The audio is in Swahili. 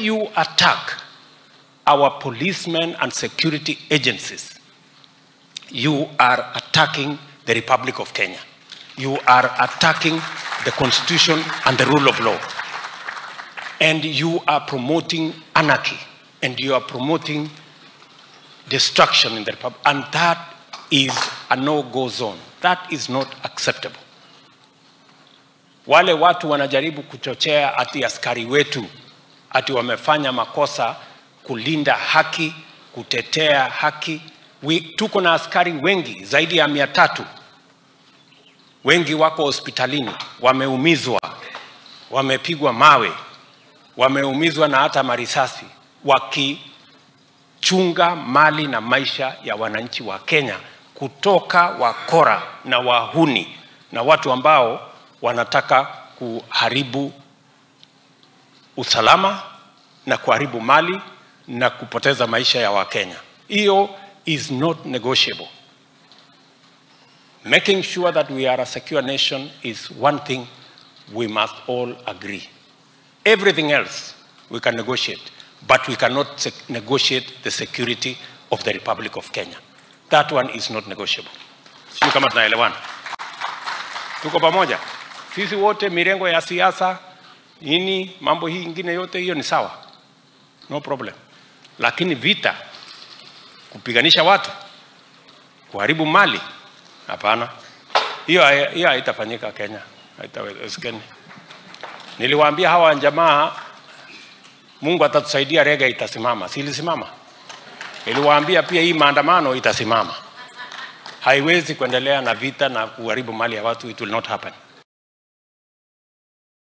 you attack our policemen and security agencies, you are attacking the Republic of Kenya. You are attacking the Constitution and the rule of law. And you are promoting anarchy. And you are promoting destruction in the Republic. And that is a no-go zone. That is not acceptable. Wale watu wanajaribu kuchochea ati askari wetu, ati wamefanya makosa kulinda haki, kutetea haki. Tuko na askari wengi, zaidi ya 300. Wengi wako hospitalini, wameumizwa, wamepigwa mawe, wameumizwa na hata marisasi, wakichunga mali na maisha ya wananchi wa Kenya kutoka wakora na wahuni na watu ambao wanataka kuharibu usalama na kuharibu mali na kupoteza maisha ya Wakenya. Hiyo is not negotiable. Making sure that we are a secure nation is one thing we must all agree. Everything else we can negotiate, but we cannot negotiate the security of the Republic of Kenya. That one is not negotiable. Sio kama tunaelewana. Tuko pamoja. Sisi wote mirengo ya siasa, nini, mambo hii ingine yote hiyo ni sawa. No problem. Lakini vita, kupiganisha watu, kuharibu mali, hapana. Hiyo haitafanyika Kenya. Haitawezekana. Niliwaambia hawa jamaa Mungu atatusaidia, Reggae itasimama. Si ilisimama? Niliwaambia pia hii maandamano itasimama. Haiwezi kuendelea na vita na kuharibu mali ya watu. It will not happen.